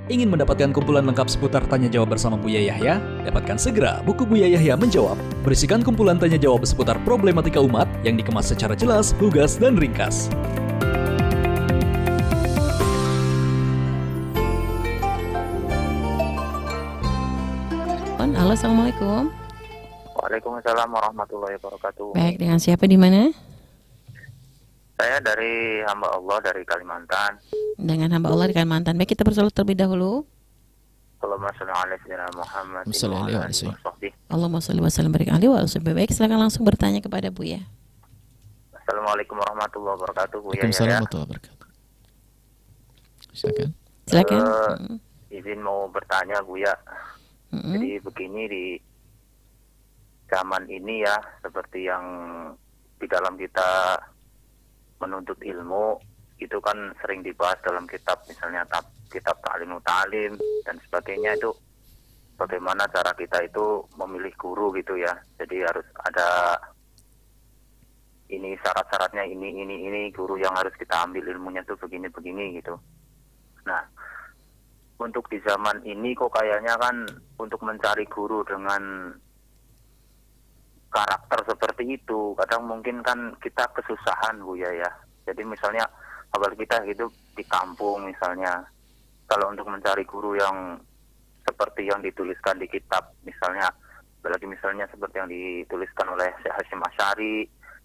Ingin mendapatkan kumpulan lengkap seputar Tanya Jawab bersama Buya Yahya? Dapatkan segera buku Buya Yahya Menjawab. Berisikan kumpulan tanya jawab seputar problematika umat yang dikemas secara jelas, lugas, dan ringkas. Halo, Assalamualaikum. Waalaikumsalam warahmatullahi wabarakatuh. Baik, dengan siapa di mana? Saya dari hamba Allah dari Kalimantan. Dengan hamba Allah di Kalimantan. Baik, kita bersolat terlebih dahulu. Allahumma sholli ala sayyidina Muhammad. Allahumma sholli wa sallim barik alaihi wa sallam. Baik, silakan langsung bertanya kepada Buya. Assalamualaikum warahmatullahi wabarakatuh. Waalaikumsalam warahmatullahi wabarakatuh. Silakan. Izin mau bertanya Buya. Jadi begini, di zaman ini ya, seperti yang di dalam kita menuntut ilmu itu kan sering dibahas dalam kitab, misalnya kitab Ta'limut Ta'lim dan sebagainya, itu bagaimana cara kita itu memilih guru gitu ya. Jadi harus ada ini syarat-syaratnya, ini guru yang harus kita ambil ilmunya tuh begini gitu. Nah, untuk di zaman ini kok kayaknya kan untuk mencari guru dengan karakter seperti itu, kadang mungkin kan kita kesusahan Buya ya. Jadi misalnya apalagi kita hidup di kampung misalnya, kalau untuk mencari guru yang seperti yang dituliskan di kitab misalnya, apalagi misalnya seperti yang dituliskan oleh Syekh Hasyim Asy'ari,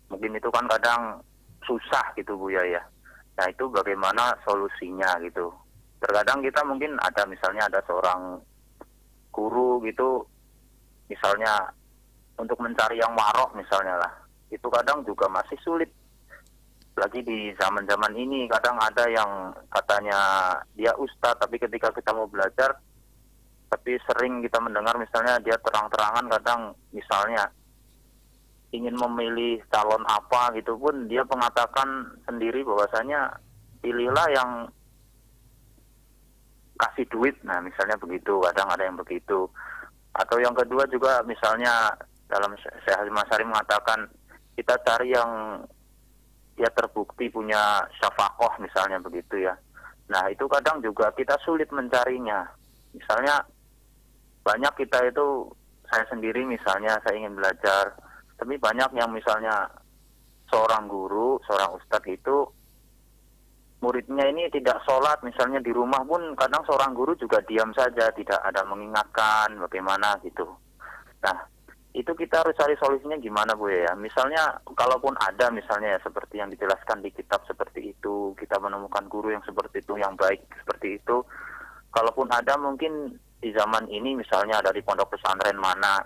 mungkin itu kan kadang susah gitu Buya ya. Nah itu bagaimana solusinya gitu. Terkadang kita mungkin ada misalnya ada seorang guru gitu, misalnya untuk mencari yang warok misalnya lah, itu kadang juga masih sulit. Lagi di zaman-zaman ini kadang ada yang katanya dia ustadz, tapi ketika kita mau belajar, tapi sering kita mendengar misalnya dia terang-terangan kadang misalnya ingin memilih calon apa gitu pun dia mengatakan sendiri bahwasanya pilihlah yang kasih duit. Nah misalnya begitu, kadang ada yang begitu. Atau yang kedua juga misalnya dalam Syekh Hasyim Asy'ari mengatakan kita cari yang dia terbukti punya syafaqah misalnya begitu ya. Nah itu kadang juga kita sulit mencarinya. Misalnya banyak kita itu, saya sendiri misalnya saya ingin belajar, tapi banyak yang misalnya seorang guru, seorang ustadz itu muridnya ini tidak sholat misalnya di rumah pun kadang seorang guru juga diam saja, tidak ada mengingatkan bagaimana gitu. Nah itu kita harus cari solusinya gimana Bu ya. Misalnya kalaupun ada misalnya ya seperti yang dijelaskan di kitab seperti itu, kita menemukan guru yang seperti itu, yang baik seperti itu. Kalaupun ada mungkin di zaman ini misalnya dari pondok pesantren mana,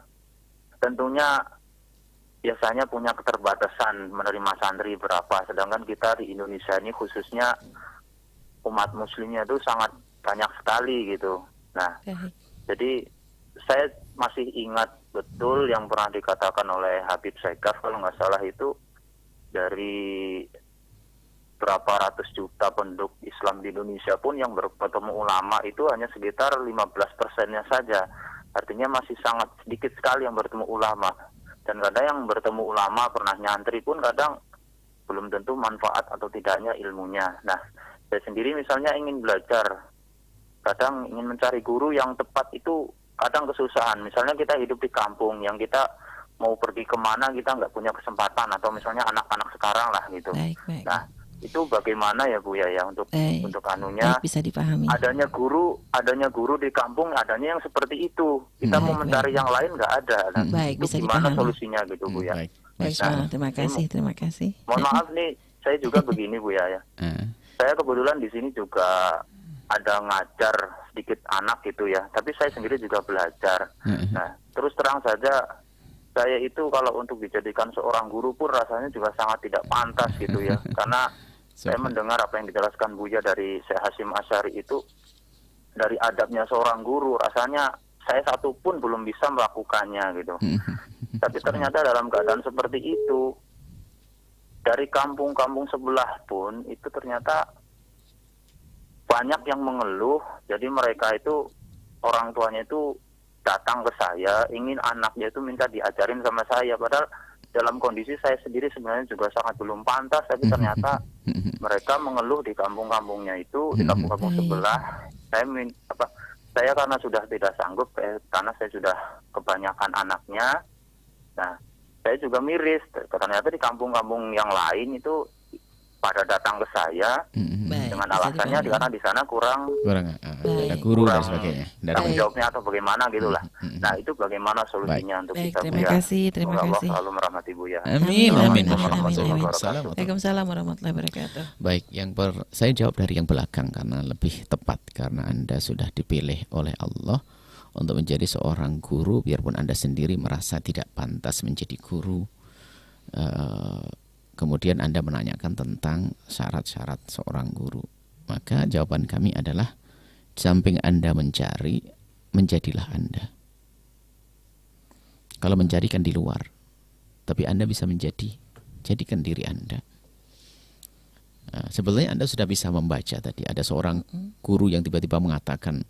tentunya biasanya punya keterbatasan menerima santri berapa. Sedangkan kita di Indonesia ini khususnya umat muslimnya itu sangat banyak sekali gitu. Nah, jadi saya masih ingat betul yang pernah dikatakan oleh Habib Saikaf kalau nggak salah itu, dari berapa ratus juta penduduk Islam di Indonesia pun yang bertemu ulama itu hanya sekitar 15%-nya saja. Artinya masih sangat sedikit sekali yang bertemu ulama. Dan kadang yang bertemu ulama pernah nyantri pun kadang belum tentu manfaat atau tidaknya ilmunya. Nah, saya sendiri misalnya ingin belajar, kadang ingin mencari guru yang tepat itu kadang kesusahan. Misalnya kita hidup di kampung, yang kita mau pergi kemana kita nggak punya kesempatan, atau misalnya anak-anak sekarang lah gitu. Baik. Nah, itu bagaimana ya Bu ya untuk anunya? Baik, bisa dipahami. Adanya guru di kampung, adanya yang seperti itu. Kita mau mencari yang lain nggak ada. Nah, baik, itu bisa gimana dipahami solusinya gitu Bu ya? Baik, terima kasih. Mohon maaf nih, saya juga begini Bu ya. Saya kebetulan di sini juga ada ngajar sedikit anak gitu ya, tapi saya sendiri juga belajar. Nah, terus terang saja saya itu kalau untuk dijadikan seorang guru pun rasanya juga sangat tidak pantas gitu ya, karena saya mendengar apa yang dijelaskan Buya dari Syekh Hasyim Asy'ari itu, dari adabnya seorang guru rasanya saya satu pun belum bisa melakukannya gitu. Tapi ternyata dalam keadaan seperti itu, dari kampung-kampung sebelah pun itu ternyata banyak yang mengeluh. Jadi mereka itu, orang tuanya itu datang ke saya, ingin anaknya itu minta diajarin sama saya. Padahal dalam kondisi saya sendiri sebenarnya juga sangat belum pantas, tapi ternyata mereka mengeluh di kampung-kampungnya itu, di kampung-kampung sebelah. saya karena sudah tidak sanggup, karena saya sudah kebanyakan anaknya. Nah, saya juga miris. Ternyata di kampung-kampung yang lain itu pada datang ke saya Baik, dengan bisa alasannya dipahami. karena di sana kurang Baik. ada guru dan sebagainya. tanggung Baik. jawabnya atau bagaimana gitulah. Nah, itu bagaimana solusinya untuk Baik, kita, terima Buya? kasih, terima Semoga Allah kasih. selalu merahmati Buya. Amin, amin, Amin, amin. amin, amin. Waalaikumsalam. Waalaikumsalam warahmatullahi wabarakatuh. Baik, saya jawab dari yang belakang karena lebih tepat, karena Anda sudah dipilih oleh Allah untuk menjadi seorang guru, biarpun Anda sendiri merasa tidak pantas menjadi guru. Kemudian Anda menanyakan tentang syarat-syarat seorang guru. Maka jawaban kami adalah, samping Anda mencari, menjadilah Anda. Kalau mencari kan di luar, tapi Anda bisa jadikan diri Anda. Sebetulnya Anda sudah bisa membaca tadi. Ada seorang guru yang tiba-tiba mengatakan,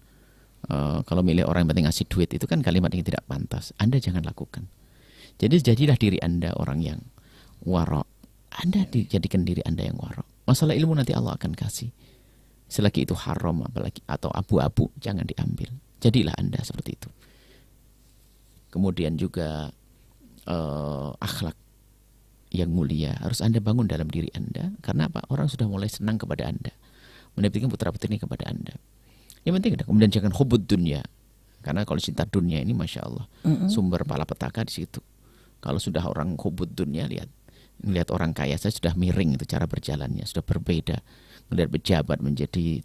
kalau milih orang yang penting ngasih duit, itu kan kalimat yang tidak pantas. Anda jangan lakukan. Jadi jadilah diri Anda orang yang wara'. Anda dijadikan diri Anda yang wara'. Masalah ilmu nanti Allah akan kasih. Selagi itu haram apalagi atau abu-abu, jangan diambil. Jadilah Anda seperti itu. Kemudian juga akhlak yang mulia harus Anda bangun dalam diri Anda. Karena apa? Orang sudah mulai senang kepada Anda, menitipkan putra-putrinya kepada Anda. Yang penting ada. Kemudian jangan hubud dunia. Karena kalau cinta dunia ini, masya Allah, sumber malapetaka di situ. Kalau sudah orang hubud dunia, lihat orang kaya saya sudah miring itu cara berjalannya, sudah berbeda. Melihat pejabat menjadi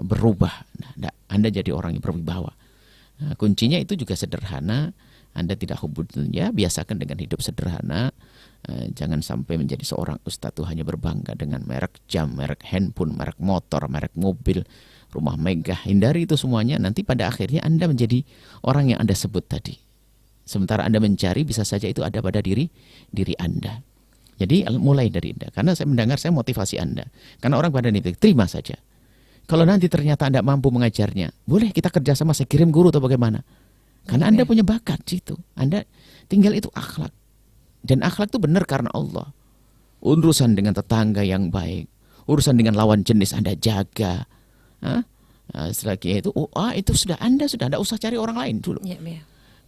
berubah. Nah, Anda jadi orang yang berwibawa. Nah, kuncinya itu juga sederhana. Anda tidak hubud dunia, biasakan dengan hidup sederhana. Jangan sampai menjadi seorang ustadz itu hanya berbangga dengan merek jam, merek handphone, merek motor, merek mobil, rumah megah. Hindari itu semuanya. Nanti pada akhirnya Anda menjadi orang yang Anda sebut tadi. Sementara Anda mencari, bisa saja itu ada pada diri Anda. Jadi mulai dari Anda. Karena saya mendengar, saya motivasi Anda. Karena orang pada nitik, terima saja. Kalau nanti ternyata Anda mampu mengajarnya, boleh kita kerjasama, saya kirim guru atau bagaimana. Karena Anda punya bakat situ. Anda tinggal itu akhlak. Dan akhlak itu benar karena Allah. Urusan dengan tetangga yang baik, urusan dengan lawan jenis Anda jaga. Selagi itu sudah Anda tidak usah cari orang lain dulu. Ya, ya.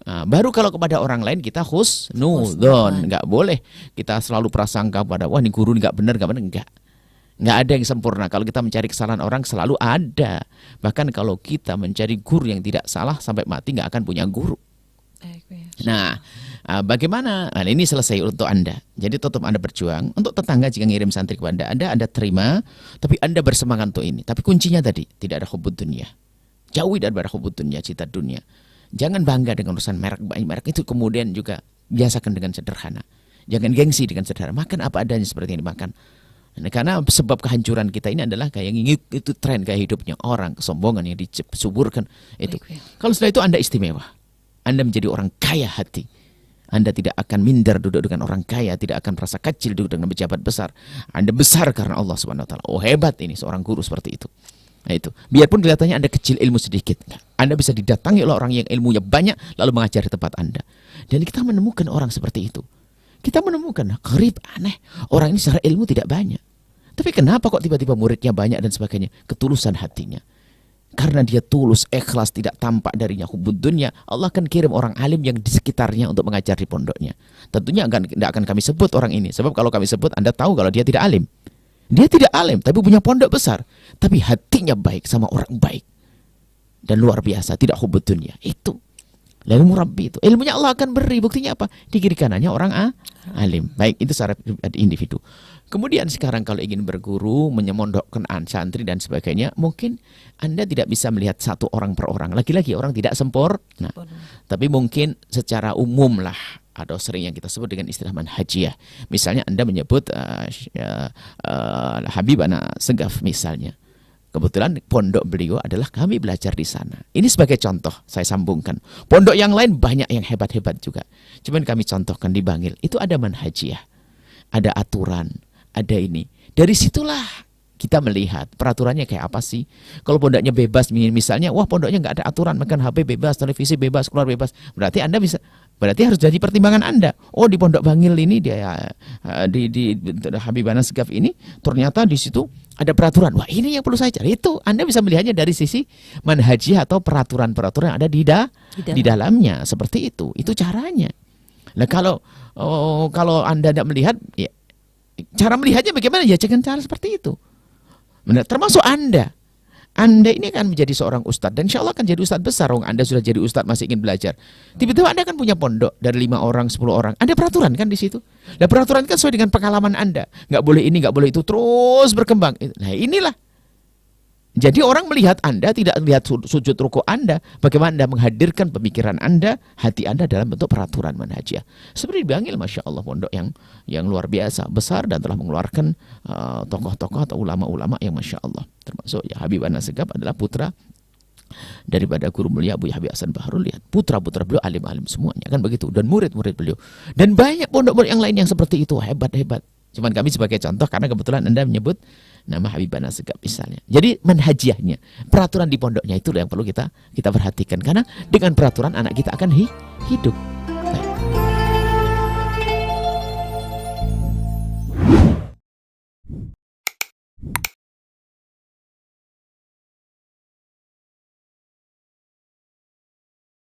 Baru kalau kepada orang lain kita husnudzon, nggak boleh kita selalu prasangka pada wah ini guru nggak benar, nggak ada yang sempurna. Kalau kita mencari kesalahan orang selalu ada. Bahkan kalau kita mencari guru yang tidak salah sampai mati nggak akan punya guru. Nah, bagaimana? Nah, ini selesai untuk Anda. Jadi tetap Anda berjuang. Untuk tetangga jika ngirim santri kepada Anda terima, tapi Anda bersemangat untuk ini. Tapi kuncinya tadi tidak ada hubud dunia. Jauhi daripada hubud dunia, cita dunia. Jangan bangga dengan urusan merek itu, kemudian juga biasakan dengan sederhana. Jangan gengsi dengan sederhana. Makan apa adanya seperti yang dimakan. Nah, karena sebab kehancuran kita ini adalah kayak itu tren gaya hidupnya orang, kesombongan yang disuburkan itu. Kalau setelah itu Anda istimewa. Anda menjadi orang kaya hati. Anda tidak akan minder duduk dengan orang kaya, tidak akan merasa kecil duduk dengan pejabat besar. Anda besar karena Allah Subhanahu wa taala. Oh, hebat ini seorang guru seperti itu. Nah itu, biarpun kelihatannya Anda kecil ilmu sedikit, Anda bisa didatangi oleh orang yang ilmunya banyak lalu mengajar di tempat Anda. Dan kita menemukan orang seperti itu. Kita menemukan gharib, aneh, orang ini secara ilmu tidak banyak, tapi kenapa kok tiba-tiba muridnya banyak dan sebagainya? Ketulusan hatinya. Karena dia tulus, ikhlas, tidak tampak darinya hubud dunia, Allah akan kirim orang alim yang di sekitarnya untuk mengajar di pondoknya. Tentunya tidak akan kami sebut orang ini, sebab kalau kami sebut Anda tahu kalau dia tidak alim. Dia tidak alim, tapi punya pondok besar. Tapi hatinya baik sama orang baik. Dan luar biasa, tidak hubud dunia. Itu. Lalu murabbi itu. Ilmunya Allah akan beri. Buktinya apa? Di kiri kanannya orang alim. Baik, itu secara individu. Kemudian sekarang kalau ingin berguru, menyemondokkan santri dan sebagainya, mungkin Anda tidak bisa melihat satu orang per orang. Lagi-lagi orang tidak sempurna. Tapi mungkin secara umum lah. Atau sering yang kita sebut dengan istilah manhajiyah. Misalnya Anda menyebut Habib Anak Segaf misalnya. Kebetulan pondok beliau adalah kami belajar di sana. Ini sebagai contoh saya sambungkan. Pondok yang lain banyak yang hebat-hebat juga. Cuman kami contohkan di Bangil. Itu ada manhajiyah. Ada aturan. Ada ini. Dari situlah kita melihat peraturannya kayak apa sih. Kalau pondoknya bebas, misalnya, wah pondoknya nggak ada aturan, makan HP bebas, televisi bebas, keluar bebas, berarti harus jadi pertimbangan Anda. Oh, di Pondok Bangil ini dia di Habibana Segaf ini ternyata di situ ada peraturan. Wah, ini yang perlu saya cari. Itu Anda bisa melihatnya dari sisi manhajiyah atau peraturan-peraturan yang ada di dalamnya. Seperti itu. Itu caranya. Nah, kalau Anda tidak melihat, ya, cara melihatnya bagaimana? Ya jangan cara seperti itu. Benar, termasuk Anda. Anda ini akan menjadi seorang ustadz dan insya Allah akan jadi ustadz besar. Anda sudah jadi ustadz masih ingin belajar. Tiba-tiba Anda kan punya pondok dari 5 orang, 10 orang. Ada peraturan kan di situ. Nah, peraturan kan sesuai dengan pengalaman Anda. Nggak boleh ini, nggak boleh itu, terus berkembang. Nah, inilah. Jadi orang melihat Anda tidak melihat sujud ruku Anda, bagaimana Anda menghadirkan pemikiran Anda, hati Anda dalam bentuk peraturan manhajiyah. Seperti di Bangil, Masya Allah, pondok yang luar biasa, besar dan telah mengeluarkan tokoh-tokoh atau ulama-ulama yang Masya Allah. Termasuk ya Habibana Segaf adalah putra daripada guru mulia Abu Habib Hasan Baharul. Lihat, putra-putra beliau alim-alim semuanya, kan begitu. Dan murid-murid beliau. Dan banyak pondok-pondok yang lain yang seperti itu, hebat-hebat. Cuman kami sebagai contoh karena kebetulan Anda menyebut nama Habibana Segaf misalnya. Jadi manhajiyahnya, peraturan di pondoknya itu yang perlu kita perhatikan, karena dengan peraturan anak kita akan hidup.